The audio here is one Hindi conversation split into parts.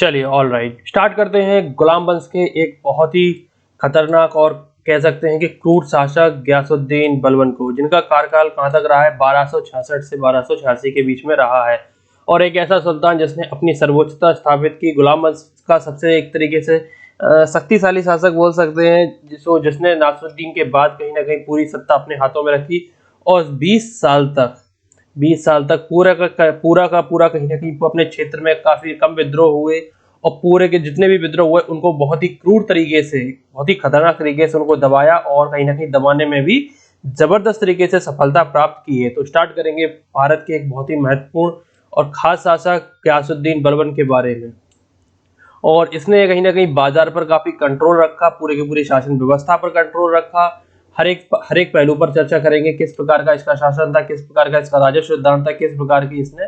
चलिए ऑल राइट, स्टार्ट करते हैं। गुलाम वंश के एक बहुत ही खतरनाक और कह सकते हैं कि क्रूर शासक गयासुद्दीन बलबन को, जिनका कार्यकाल कहाँ तक रहा है, 1266 से 1286 के बीच में रहा है। और एक ऐसा सुल्तान जिसने अपनी सर्वोच्चता स्थापित की। गुलाम वंश का सबसे एक तरीके से शक्तिशाली शासक बोल सकते हैं, जिसने नासरुद्दीन के बाद कहीं ना कहीं पूरी सत्ता अपने हाथों में रखी। और 20 साल तक पूरा कहीं ना कहीं अपने क्षेत्र में काफी कम विद्रोह हुए। और पूरे के जितने भी विद्रोह हुए उनको बहुत ही क्रूर तरीके से, बहुत ही खतरनाक तरीके से उनको दबाया, और कहीं ना कहीं दबाने में भी जबरदस्त तरीके से सफलता प्राप्त की है। तो स्टार्ट करेंगे भारत के एक बहुत ही महत्वपूर्ण और खास शासक गयासुद्दीन बलबन के बारे में। और इसने कहीं ना कहीं बाजार पर काफी कंट्रोल रखा, पूरे के पूरे शासन व्यवस्था पर कंट्रोल रखा। हर एक पहलू पर चर्चा करेंगे, किस प्रकार का इसका शासन था, किस प्रकार का इसका राजस्व सिद्धांत था, किस प्रकार की इसने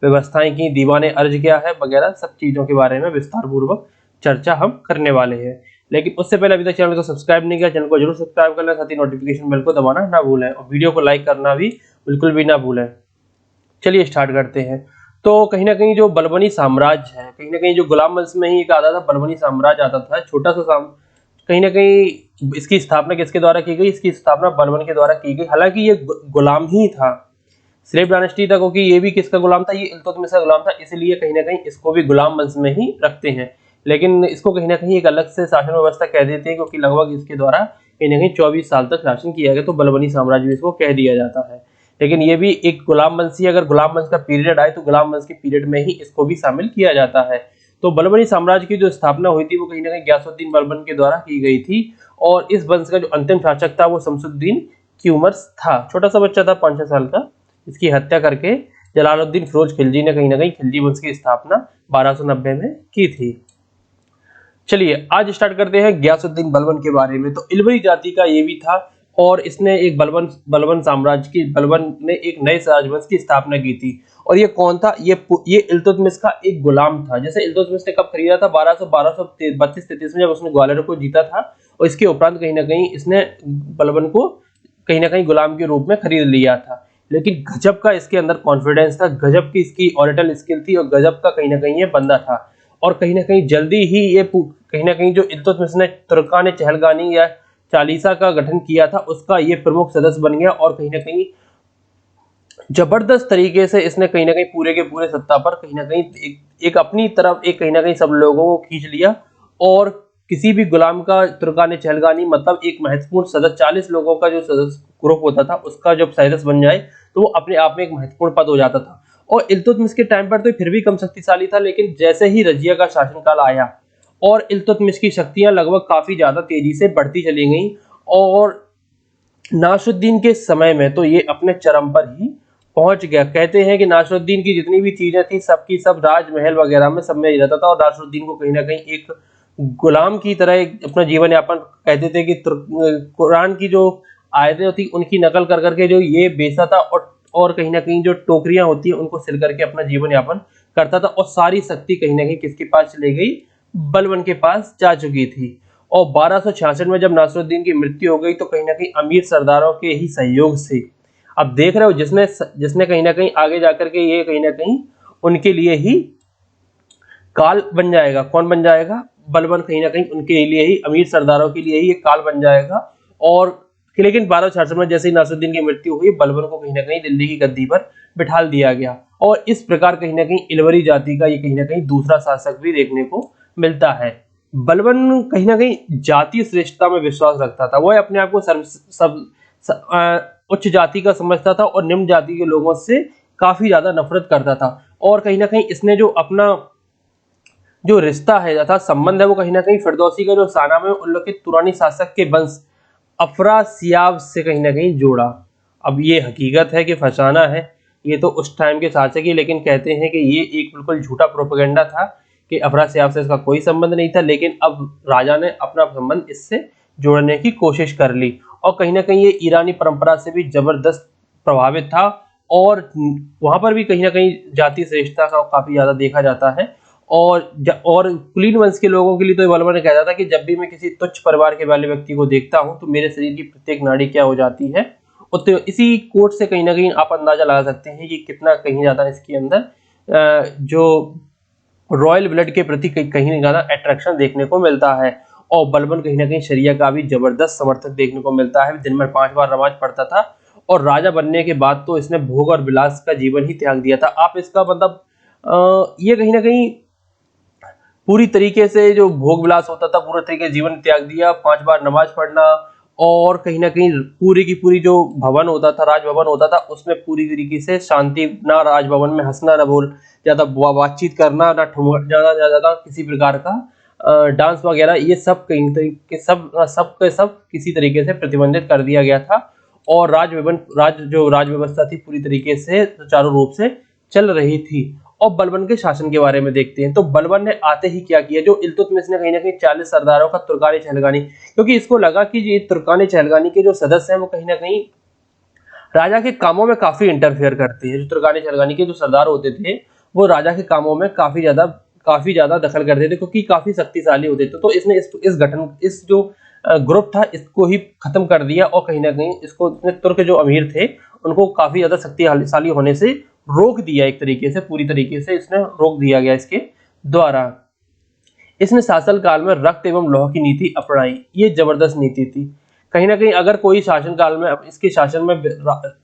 व्यवस्थाएं की, दीवाने अर्ज क्या है वगैरह सब चीजों के बारे में विस्तार पूर्वक चर्चा हम करने वाले हैं। लेकिन उससे पहले अभी तक चैनल को सब्सक्राइब नहीं किया, चैनल को जरूर सब्सक्राइब कर लें, साथ ही नोटिफिकेशन बेल को दबाना ना भूलें, और वीडियो को लाइक करना भी बिल्कुल भी ना भूलें। चलिए स्टार्ट करते हैं। तो कहीं ना कहीं जो बलबनी साम्राज्य है, कहीं ना कहीं जो गुलाम वंश में ही एक आता था, बलबनी साम्राज्य आता था, छोटा सा कहीं ना कहीं इसकी स्थापना किसके द्वारा की गई? इसकी स्थापना बलबन के द्वारा की गई। हालांकि ये गुलाम ही था, स्लेव डायनेस्टी था, क्योंकि ये भी किसका गुलाम था? ये इल्तुतमिश का गुलाम था, इसलिए कहीं ना कहीं इसको भी गुलाम वंश में ही रखते हैं। लेकिन इसको कहीं ना कहीं एक अलग से शासन व्यवस्था कह देते हैं, क्योंकि लगभग इसके द्वारा कहीं ना कहीं 24 साल तक शासन किया गया, तो बलबनी साम्राज्य भी इसको कह दिया जाता है। लेकिन ये भी एक गुलाम वंशी, अगर गुलाम वंश का पीरियड आए तो गुलाम वंश के पीरियड में ही इसको भी शामिल किया जाता है। तो बलबनी साम्राज्य की जो स्थापना हुई थी वो कहीं ना कहीं गयासुद्दीन बलबन के द्वारा की गई थी। और इस वंश का जो अंतिम शासक था वो शमसुद्दीन की उम्र था, छोटा सा बच्चा था 5-6 साल का। इसकी हत्या करके जलालुद्दीन फिरोज खिलजी ने कहीं ना कहीं खिलजी वंश की स्थापना 1290 में की थी। चलिए आज स्टार्ट करते हैं गयासुद्दीन बलबन के बारे में। तो इल्वरी जाति का ये भी था, और इसने एक बलबन साम्राज्य की, बलबन ने एक नए राजवंश की स्थापना की थी। और ये कौन था? ये इल्तुतमिश का एक गुलाम था। जैसे इल्तुतमिश ने कब खरीदा था? 1232-33 में, जब उसने ग्वालियर को जीता था। और इसके उपरांत कहीं ना कहीं इसने बलबन को कहीं ना कहीं गुलाम के रूप में खरीद लिया था। लेकिन गजब का इसके अंदर कॉन्फिडेंस था, गजब की इसकी ऑडिटल स्किल थी, और गजब का कहीं ना कहीं ये बंदा था। और कहीं ना कहीं जल्दी ही ये कहीं ना कहीं जो इल्तुतमिश ने तुर्कान चहलगानी या चालीसा का गठन किया था, उसका ये प्रमुख सदस्य बन गया। और कहीं ना कहीं जबरदस्त तरीके से इसने कहीं ना कहीं पूरे के पूरे सत्ता पर कहीं ना कहीं एक अपनी तरफ एक कहीं ना कहीं सब लोगों को खींच लिया। और किसी भी गुलाम का तुर्कान चहलगानी मतलब एक महत्वपूर्ण सदस्य, 40 लोगों का जो सदस्य ग्रुप होता था उसका जब सदस्य बन जाए तो वो अपने आप में एक महत्वपूर्ण पद हो जाता था। और इल्तुतमिश के टाइम पर तो फिर भी कम शक्तिशाली था, लेकिन जैसे ही रजिया का शासनकाल आया और इल्तुतमिश की शक्तियां लगभग काफी ज्यादा तेजी से बढ़ती चली गईं, और नासरुद्दीन के समय में तो ये अपने चरम पर ही पहुंच गया। कहते हैं कि नासरुद्दीन की जितनी भी चीजें थी सबकी सब राजमहल वगैरह में सब में ही रहता था, और नासरुद्दीन को कहीं ना कहीं एक गुलाम की तरह अपना जीवन यापन, कहते थे कि कुरान की जो आयतें होती उनकी नकल कर करके जो ये बेचता था, और कहीं ना कहीं जो टोकरियां होती है उनको सिल करके अपना जीवन यापन करता था। और सारी शक्ति कहीं ना कहीं किसके पास चली गई? बलबन के पास जा चुकी थी। और 1266 में जब नासरुद्दीन की मृत्यु हो गई तो कहीं ना कहीं अमीर सरदारों के ही सहयोग से, अब देख रहे हो, जिसने जिसने कहीं ना कहीं आगे जाकर के ये कहीं ना कहीं उनके लिए ही काल बन जाएगा। कौन बन जाएगा? बलबन कहीं ना कहीं उनके लिए ही, अमीर सरदारों के लिए ही एक काल बन जाएगा। और लेकिन 1266 में जैसे ही नासरुद्दीन की मृत्यु हुई, बलबन को कहीं ना कहीं दिल्ली की गद्दी पर बिठाल दिया गया। और इस प्रकार कहीं ना कहीं इल्वरी जाति का ये कहीं ना कहीं दूसरा शासक भी देखने को मिलता है। बलबन कहीं ना कहीं जातीय श्रेष्ठता में विश्वास रखता था। वह अपने आप को उच्च जाति का समझता था और निम्न जाति के लोगों से काफी ज्यादा नफरत करता था। और कहीं ना कहीं इसने जो अपना जो रिश्ता है अर्थात संबंध है वो कहीं ना कहीं फिरदौसी का जो शाहनामे में उल्लेखित तुरानी शासक के वंश अफरासियाब से कहीं ना कहीं जोड़ा। अब ये हकीकत है कि फसाना है, ये तो उस टाइम के शासक ही, लेकिन कहते हैं कि ये एक बिल्कुल झूठा प्रोपेगेंडा था कि अफरासियाब से इसका कोई संबंध नहीं था। लेकिन अब राजा ने अपना संबंध इससे जोड़ने की कोशिश कर ली। और कहीं ना कहीं ये ईरानी परंपरा से भी जबरदस्त प्रभावित था, और वहां पर भी कहीं ना कहीं जाति श्रेष्ठता का काफी ज्यादा देखा जाता है। और कुलीन वंश के लोगों के लिए तो बलबन ने कहता था कि जब भी मैं किसी तुच्छ परिवार के वाले व्यक्ति को देखता हूं तो मेरे शरीर की प्रत्येक नाड़ी क्या हो जाती है। तो इसी कोट से कहीं ना कहीं आप अंदाजा लगा सकते हैं कि कितना कहीं ज्यादा इसके अंदर जो रॉयल ब्लड के प्रति कहीं ना ज़्यादा अट्रैक्शन देखने को मिलता है। और बलबन कहीं ना कहीं शरिया का भी जबरदस्त समर्थक देखने को मिलता है। दिन में 5 बार नमाज पढ़ता था और राजा बनने के बाद तो इसने भोग और विलास का जीवन ही त्याग दिया था। आप इसका मतलब ये कहीं ना कहीं पूरी तरीके से जो भोग विलास होता था पूरे तरीके से जीवन त्याग दिया। 5 बार नमाज पढ़ना और कहीं ना कहीं पूरी की पूरी जो भवन होता था, राजभवन होता था, उसमें पूरी तरीके से शांति, ना राजभवन में हंसना, ना बोल ज्यादा बातचीत करना, ना ज्यादा ज्यादा किसी प्रकार का डांस वगैरह, ये सब कहीं तरीके सब के सब किसी तरीके से प्रतिबंधित कर दिया गया था। और राज व्यवस्था थी पूरी तरीके से सुचारू रूप से चल रही थी। और बलबन के शासन के बारे में देखते हैं। तो बलबन ने आते ही क्या किया, जो इल्तुतमिश ने कहीं ना कहीं 40 सरदारों का तुर्कानी चहलगानी, क्योंकि इसको लगा कि ये तुर्कानी चहलगानी के जो सदस्य हैं वो कहीं ना कहीं राजा के कामों में काफी इंटरफेयर करते हैं। जो तुर्कानी चहलगानी के जो सरदार होते थे वो राजा के कामों में काफी ज्यादा दखल करते थे, क्योंकि काफी शक्तिशाली होते थे। तो इसने इस जो ग्रुप था इसको ही खत्म कर दिया और कहीं ना कहीं इसको तुर्क जो अमीर थे उनको काफी ज्यादा शक्तिशाली होने से रोक दिया। एक तरीके से पूरी तरीके से इसने रोक दिया गया इसके द्वारा। इसने शासन काल में रक्त एवं लौह की नीति अपनाई। ये जबरदस्त नीति थी। कहीं ना कहीं अगर कोई शासन काल में इसके शासन में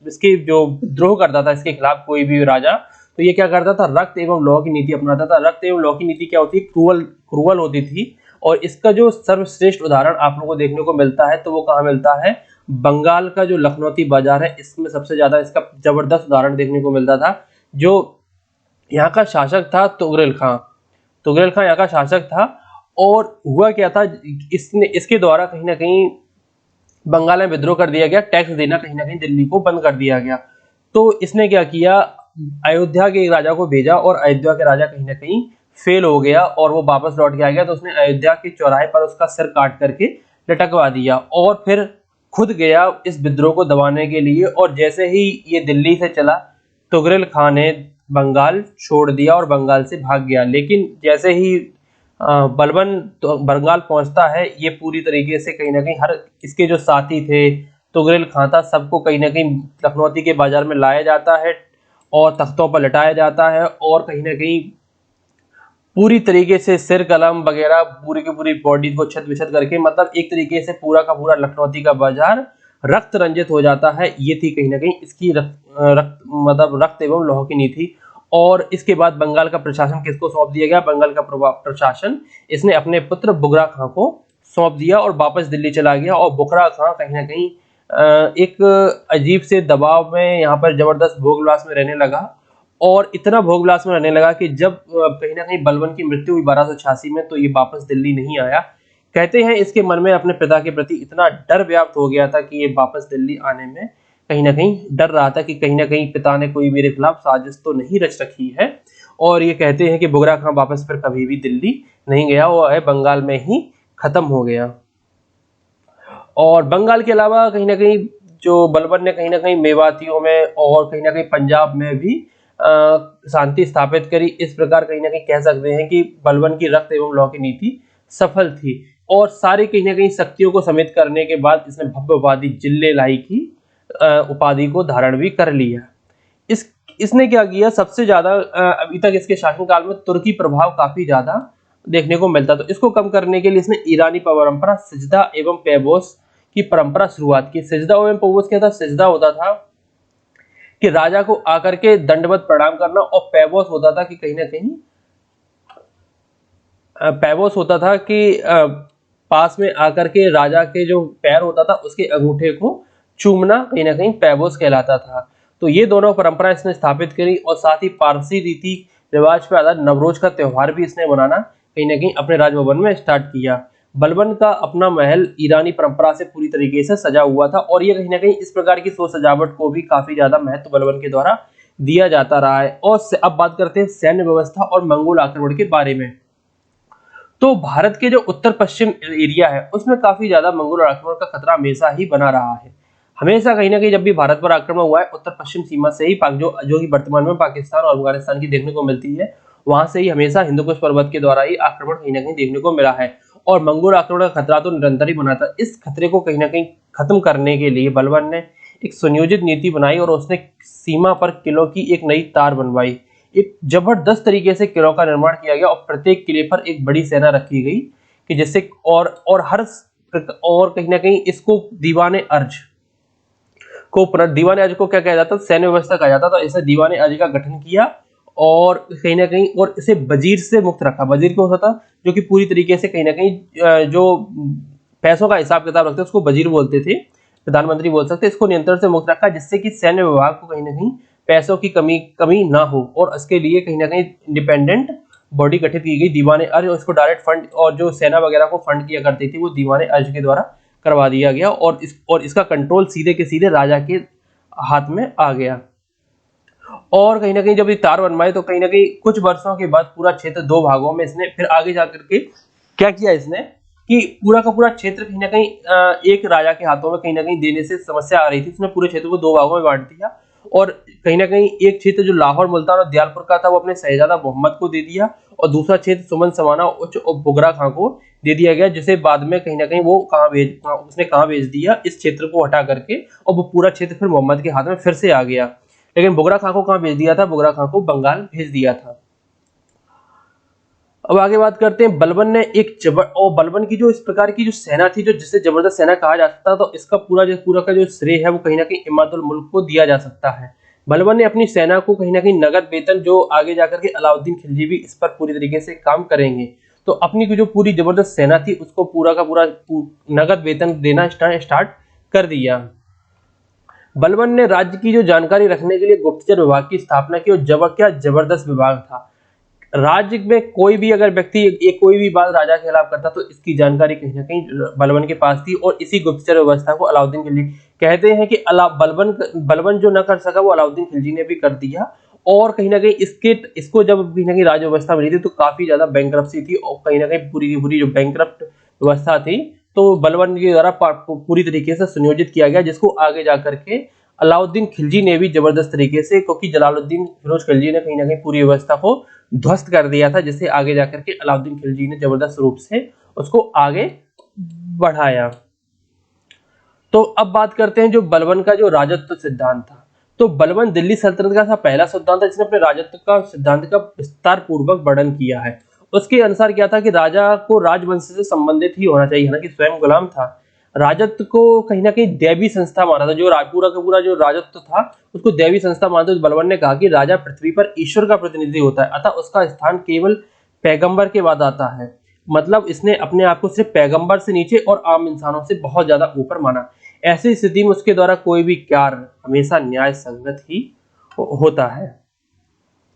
इसके जो विद्रोह करता था इसके खिलाफ कोई भी राजा, तो ये क्या करता था, रक्त एवं लौह की नीति अपनाता था। रक्त एवं लौह की नीति क्या होती है, क्रूअल होती थी। और इसका जो सर्वश्रेष्ठ उदाहरण आप लोगों को देखने को मिलता है तो वो कहाँ मिलता है, बंगाल का जो लखनौती बाजार है इसमें सबसे ज्यादा इसका जबरदस्त उदाहरण देखने को मिलता था। जो यहाँ का शासक था तुगरेल खां यहाँ का शासक था। और हुआ क्या था, इसके द्वारा कहीं ना कहीं बंगाल में विद्रोह कर दिया गया। टैक्स देना कहीं ना कहीं दिल्ली को बंद कर दिया गया। तो इसने क्या किया, अयोध्या के राजा को भेजा और अयोध्या के राजा कहीं ना कहीं फेल हो गया और वो वापस लौट के आ गया। तो उसने अयोध्या के चौराहे पर उसका सिर काट करके लटकवा दिया और फिर खुद गया इस विद्रोह को दबाने के लिए। और जैसे ही ये दिल्ली से चला, तुगरेल खां ने बंगाल छोड़ दिया और बंगाल से भाग गया। लेकिन जैसे ही बलबन तो बंगाल पहुंचता है, ये पूरी तरीके से कहीं ना कहीं हर इसके जो साथी थे, तुगरेल खां था, सबको कहीं ना कहीं लखनौती के बाजार में लाया जाता है और तख्तों पर लटाया जाता है। और कहीं ना कहीं पूरी तरीके से सिर कलम वगैरह पूरी की पूरी बॉडी को छत विछत करके, मतलब एक तरीके से पूरा का पूरा लखनौती का बाजार रक्त रंजित हो जाता है। ये थी कहीं ना कहीं इसकी रक्त एवं लौह की नीति। और इसके बाद बंगाल का प्रशासन किसको सौंप दिया गया, बंगाल का प्रशासन इसने अपने पुत्र बुगरा खां को सौंप दिया और वापस दिल्ली चला गया। और बुगरा खां कहीं ना कहीं एक अजीब से दबाव में यहाँ पर जबरदस्त भोगविलास में रहने लगा। और इतना भोगविलास में रहने लगा कि जब कहीं ना कहीं बलबन की मृत्यु हुई 1286 में, तो ये वापस दिल्ली नहीं आया। कहते हैं इसके मन में अपने पिता के प्रति इतना डर व्याप्त हो गया था कि ये वापस दिल्ली आने में कहीं ना कहीं डर रहा था कि कहीं ना कहीं पिता ने कोई मेरे खिलाफ साजिश तो नहीं रच रखी है। और ये कहते हैं कि बुगरा खां वापस फिर कभी भी दिल्ली नहीं गया, वो है बंगाल में ही खत्म हो गया। और बंगाल के अलावा कहीं ना कहीं जो बलबन ने कहीं ना कहीं मेवातियों में और कहीं ना कहीं पंजाब में भी शांति स्थापित करी। इस प्रकार कहीं ना कहीं कह सकते हैं कि बलबन की रक्त एवं लौह की नीति सफल थी। और सारी कहीं ना कहीं शक्तियों को समेत करने के बाद इसने भव्य उपाधि जिल्ले लाई की उपाधि को धारण भी कर लिया। इसने क्या किया, सबसे ज्यादा अभी तक इसके शासनकाल में तुर्की प्रभाव काफी ज्यादा देखने को मिलता। तो इसको कम करने के लिए इसने ईरानी परंपरा सिजदा एवं पैबोस की परंपरा शुरुआत की। सिजदा एवं पैबोस क्या था, सिजदा होता था कि राजा को आकर के दंडवत प्रणाम करना, और पैबोस होता था कि कहीं ना कहीं पैबोस होता था कि पास में आकर के राजा के जो पैर होता था उसके अंगूठे को चूमना कहीं ना कहीं पैबोस कहलाता था। तो ये दोनों परंपरा इसने स्थापित करी। और साथ ही पारसी रीति रिवाज पर आधारित नवरोज का त्योहार भी इसने मनाना कहीं ना कहीं अपने राजभवन में स्टार्ट किया। बलबन का अपना महल ईरानी परंपरा से पूरी तरीके से सजा हुआ था और ये कहीं ना कहीं इस प्रकार की सोच सजावट को भी काफी ज्यादा महत्व बलबन के द्वारा दिया जाता रहा है। और अब बात करते हैं सैन्य व्यवस्था और मंगोल आक्रमण के बारे में। तो भारत के जो उत्तर पश्चिम एरिया है उसमें काफी ज्यादा मंगोल आक्रमण का खतरा हमेशा ही बना रहा है। हमेशा कहीं ना कहीं जब भी भारत पर आक्रमण हुआ है उत्तर पश्चिम सीमा से ही, जो कि वर्तमान में पाकिस्तान और अफगानिस्तान की देखने को मिलती है, वहां से ही हमेशा हिंदू कुश पर्वत के द्वारा ही आक्रमण कहीं ना कहीं देखने को मिला है। और मंगोल आक्रमण का खतरा तो निरंतर ही बना था। इस खतरे को कहीं ना कहीं खत्म करने के लिए बलबन ने एक सुनियोजित नीति बनाई और उसने सीमा पर किलों की एक नई तार बनवाई। एक जबरदस्त तरीके से किलों का निर्माण किया गया और प्रत्येक किले पर एक बड़ी सेना रखी गई कि जिससे और कहीं ना कहीं इसको दीवाने अर्ज दीवाने अर्ज को क्या कहा जाता, सैन्य व्यवस्था कहा जाता। तो इसे दीवाने अर्ज का गठन किया और कहीं ना कहीं और इसे वजीर से मुक्त रखा। वजीर क्या होता था, जो कि पूरी तरीके से कहीं ना कहीं जो पैसों का हिसाब किताब रखते उसको वजीर बोलते थे, प्रधानमंत्री बोल सकते। इसको नियंत्रण से मुक्त रखा जिससे कि सैन्य विभाग को कहीं ना कहीं पैसों की कमी ना हो और इसके लिए कहीं ना कहीं इंडिपेंडेंट बॉडी गठित की गई दीवाने अर्ज, और इसको डायरेक्ट फंड और जो सेना वगैरह को फंड किया करती थी वो दीवाने अर्ज के द्वारा करवा दिया गया और इसका कंट्रोल सीधे के सीधे राजा के हाथ में आ गया। और कहीं ना कहीं जब ये तार बनवाए तो कहीं ना कहीं कुछ वर्षों के बाद पूरा क्षेत्र दो भागों में इसने फिर आगे जाकर के क्या किया इसने कि पूरा का पूरा क्षेत्र कहीं ना कहीं एक राजा के हाथों में कहीं ना कहीं देने से समस्या आ रही थी। उसने पूरे क्षेत्र को दो भागों में बांट दिया और कहीं ना कहीं एक क्षेत्र जो लाहौर, मुल्तान और दियालपुर का था वो अपने शहजादा मोहम्मद को दे दिया और दूसरा क्षेत्र सुमन, समाना, उच्च और बुगरा खां को दे दिया गया, जिसे बाद में कहीं ना कहीं वो उसने कहाँ भेज दिया, इस क्षेत्र को हटा करके, और वो पूरा क्षेत्र फिर मोहम्मद के हाथ में फिर से आ गया। लेकिन बुगरा खां को कहाँ भेज दिया था, बुगरा खां को बंगाल भेज दिया था। अब आगे बात करते हैं बलबन ने बलबन की जो इस प्रकार की जो सेना थी, जो जिसे जबरदस्त सेना कहा जाता था, तो इसका पूरा का जो श्रेय है वो कहीं ना कहीं इमादुल मुल्क को दिया जा सकता है। बलबन ने अपनी सेना को कहीं ना कहीं नगद वेतन, जो आगे जाकर के अलाउद्दीन खिलजी भी इस पर पूरी तरीके से काम करेंगे, तो अपनी जो पूरी जबरदस्त सेना थी उसको पूरा का पूरा नगद वेतन देना स्टार्ट कर दिया। बलबन ने राज्य की जो जानकारी रखने के लिए गुप्तचर विभाग की स्थापना की और क्या जबरदस्त विभाग था। राज्य में कोई भी अगर व्यक्ति कोई भी बात राजा के खिलाफ करता तो इसकी जानकारी कहीं ना कहीं बलबन के पास थी और इसी गुप्तचर व्यवस्था को अलाउद्दीन खिलजी कहते हैं कि बलबन जो न कर सका वो अलाउद्दीन खिलजी ने भी कर दिया। और कहीं ना कहीं इसको जब कहीं ना कहीं राज व्यवस्था मिली थी तो काफी ज्यादा बैंकरप्सी थी और कहीं ना कहीं पूरी की पूरी जो बैंकरप्ट व्यवस्था थी तो बलबन के द्वारा पूरी तरीके से सुनियोजित किया गया, जिसको आगे जाकर के अलाउद्दीन खिलजी ने भी जबरदस्त तरीके से, क्योंकि जलालुद्दीन फिरोज खिलजी ने कहीं ना कहीं पूरी व्यवस्था को ध्वस्त कर दिया था, जिससे आगे जाकर के अलाउद्दीन खिलजी ने जबरदस्त रूप से उसको आगे बढ़ाया। तो अब बात करते हैं जो बलबन का जो राजत्व सिद्धांत था। तो बलबन दिल्ली सल्तनत का पहला सुल्तान था जिसने अपने राजत्व का सिद्धांत का विस्तार पूर्वक वर्णन किया है। उसके अनुसार क्या था कि राजा को राजवंश से संबंधित ही होना चाहिए, हालांकि स्वयं गुलाम था। राजत्व को कहीं ना कहीं दैवी संस्था माना था, जो पूरा का पूरा जो राजत्व था उसको दैवी संस्था मानते। तो बलबन ने कहा कि राजा पृथ्वी पर ईश्वर का प्रतिनिधि होता है, अतः उसका स्थान केवल पैगंबर के बाद आता है। मतलब इसने अपने आप को सिर्फ पैगंबर से नीचे और आम इंसानों से बहुत ज्यादा ऊपर माना। ऐसी स्थिति में उसके द्वारा कोई भी कार्य हमेशा न्याय संगत ही होता है।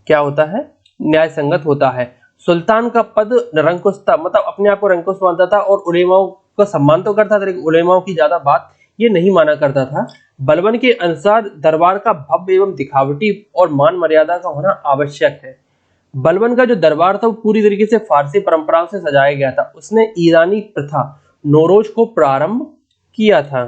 क्या होता है? न्याय संगत होता है। सुल्तान का पद निरंकुश था, मतलब अपने आप को निरंकुश मानता था और उलेमाओं का सम्मान तो करता था, लेकिन उलेमाओं की ज्यादा बात ये नहीं माना करता था। बलबन के अनुसार दरबार का भव्य एवं दिखावटी और मान मर्यादा का होना आवश्यक है। बलबन का जो दरबार था वो पूरी तरीके से फारसी परंपराओं से सजाया गया था। उसने ईरानी प्रथा नौरोज को प्रारंभ किया था।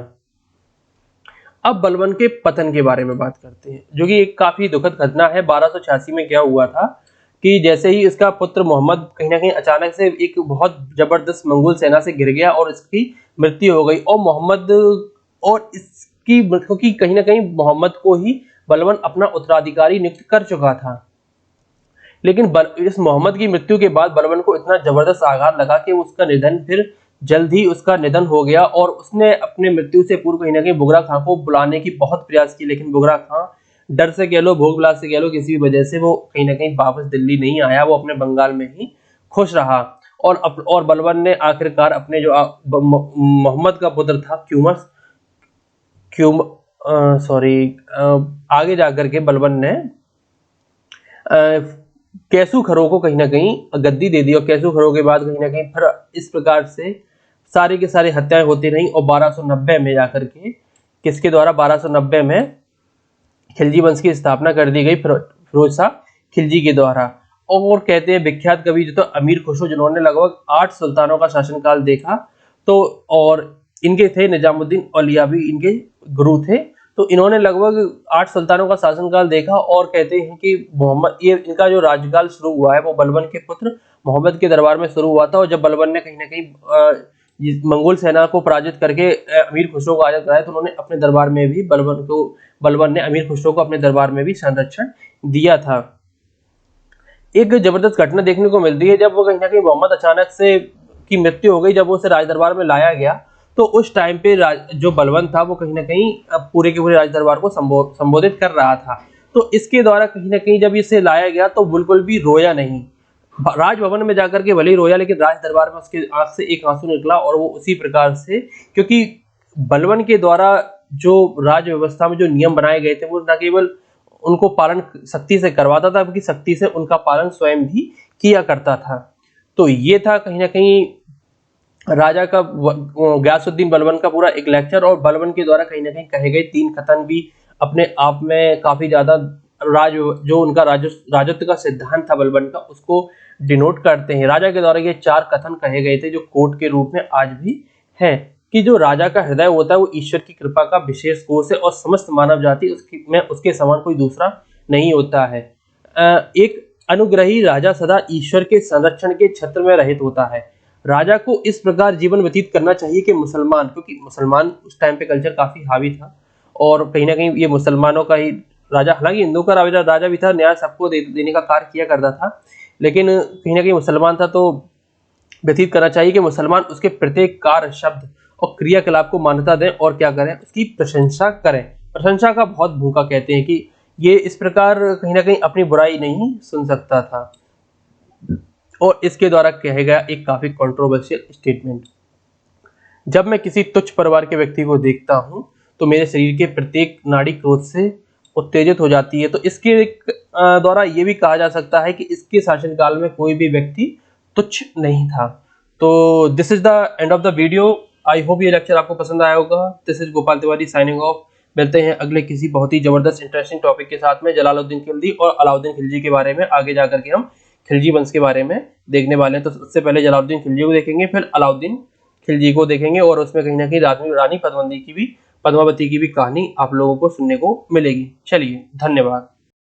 अब बलबन के पतन के बारे में बात करते हैं, जो कि एक काफी दुखद घटना है। 1286 में क्या हुआ था कि जैसे ही इसका पुत्र मोहम्मद कहीं ना कहीं अचानक से एक बहुत जबरदस्त मंगोल सेना से घिर गया और इसकी मृत्यु हो गई। और मोहम्मद और इसकी क्योंकि कहीं ना कहीं मोहम्मद को ही बलबन अपना उत्तराधिकारी नियुक्त कर चुका था, लेकिन इस मोहम्मद की मृत्यु के बाद बलबन को इतना जबरदस्त आघात लगा कि उसका निधन फिर जल्द ही उसका निधन हो गया। और उसने अपने मृत्यु से पूर्व कहीं ना कहीं बुगरा खां को बुलाने की बहुत प्रयास की, लेकिन बुगरा खां डर से कह लो, भोग विलास से कह लो, किसी भी वजह से वो कहीं ना कहीं वापस दिल्ली नहीं आया, वो अपने बंगाल में ही खुश रहा। और बलबन ने आखिरकार अपने जो मोहम्मद का पुत्र था आगे जाकर के बलबन ने कैसू खरो को कहीं ना कहीं गद्दी दे दी और कैसू खरो के बाद कहीं ना कहीं फिर इस प्रकार से सारे के सारे हत्याएं होती रहीं। और 1290 में जाकर के किसके द्वारा 1290 में खिलजी वंश की स्थापना कर दी गई फिरोज शाह खिलजी के द्वारा। और कहते हैं विख्यात कवि जो तो अमीर खुसरो, जिन्होंने लगभग 8 सुल्तानों का शासनकाल देखा, तो और इनके थे निजामुद्दीन औलिया भी इनके गुरु थे। तो इन्होंने लगभग 8 सुल्तानों का शासनकाल देखा और कहते हैं कि इनका जो राज्यकाल शुरू हुआ है वो बलबन के पुत्र मोहम्मद के दरबार में शुरू हुआ था। और जब बलबन ने कहीं ना कहीं मंगोल सेना को पराजित करके अमीर खुसरो को आजाद कराया, तो उन्होंने अपने दरबार में भी बलबन ने अमीर खुसरो को अपने दरबार में भी संरक्षण दिया था। एक जबरदस्त घटना देखने को मिलती है जब वो कहीं ना कहीं मोहम्मद अचानक से की मृत्यु हो गई, जब वो उसे राज दरबार में लाया गया तो उस टाइम पे जो बलवंत था वो कहीं ना कहीं पूरे के पूरे राज दरबार को संबोधित कर रहा था। तो इसके द्वारा कहीं ना कहीं जब इसे लाया गया तो बिल्कुल भी रोया नहीं, राजभवन में जाकर के भले ही रोया लेकिन राज दरबार में उसके आंख से एक आंसू निकला, और वो उसी प्रकार से, क्योंकि बलवन के द्वारा जो राज व्यवस्था में जो नियम बनाए गए थे वो न केवल उनको पालन सख्ती से करवाता था बल्कि सख्ती से उनका पालन स्वयं भी किया करता था। तो ये था कहीं ना कहीं राजा का गयासुद्दीन बलबन का पूरा एक लेक्चर, और बलबन के द्वारा कहीं ना कहीं कहे गए 3 कथन भी अपने आप में काफी ज्यादा जो उनका राजत्व का सिद्धांत था बलबन का, उसको डिनोट करते हैं। राजा के द्वारा ये 4 कथन कहे गए थे जो कोट के रूप में आज भी हैं, कि जो राजा का हृदय होता है वो ईश्वर की कृपा का विशेष कोष है और समस्त मानव जाति उसके समान कोई दूसरा नहीं होता है। एक अनुग्रही राजा सदा ईश्वर के संरक्षण के छत्र में रहित होता है। राजा को इस प्रकार जीवन व्यतीत करना चाहिए कि मुसलमान, क्योंकि मुसलमान उस टाइम पे कल्चर काफी हावी था और कहीं ना कहीं ये मुसलमानों का ही राजा, हालांकि हिंदू का राजा भी था, न्याय सबको देने का कार्य किया करता था, लेकिन कहीं ना कहीं मुसलमान था, तो व्यतीत करना चाहिए कि मुसलमान उसके प्रत्येक कार्य, शब्द और क्रियाकलाप को मान्यता दें और क्या करें, उसकी प्रशंसा करें। प्रशंसा का बहुत भूखा कहते हैं कि ये इस प्रकार कहीं ना कहीं अपनी बुराई नहीं सुन सकता था। और इसके द्वारा कहा गया एक काफी कंट्रोवर्शियल स्टेटमेंट, जब मैं किसी तुच्छ परिवार के व्यक्ति को देखता हूं तो मेरे शरीर के प्रत्येक नाड़ी क्रोध से उत्तेजित हो जाती है। तो इसके द्वारा ये भी कहा जा सकता है कि इसके शासनकाल में कोई भी व्यक्ति तुच्छ नहीं था। तो this is the end of the video. I hope ये लेक्चर आपको पसंद आया होगा। This is Gopal Tiwari signing off. मिलते हैं अगले किसी बहुत ही जबरदस्त इंटरेस्टिंग टॉपिक के साथ में। जलालुद्दीन खिलजी और अलाउद्दीन खिलजी के बारे में आगे जाकर के हम खिलजी वंश के बारे में देखने वाले हैं। तो सबसे पहले जलालुद्दीन खिलजी को देखेंगे, फिर अलाउद्दीन खिलजी को देखेंगे, और उसमें कहीं ना कहीं रानी पद्मावती की भी कहानी आप लोगों को सुनने को मिलेगी। चलिए, धन्यवाद।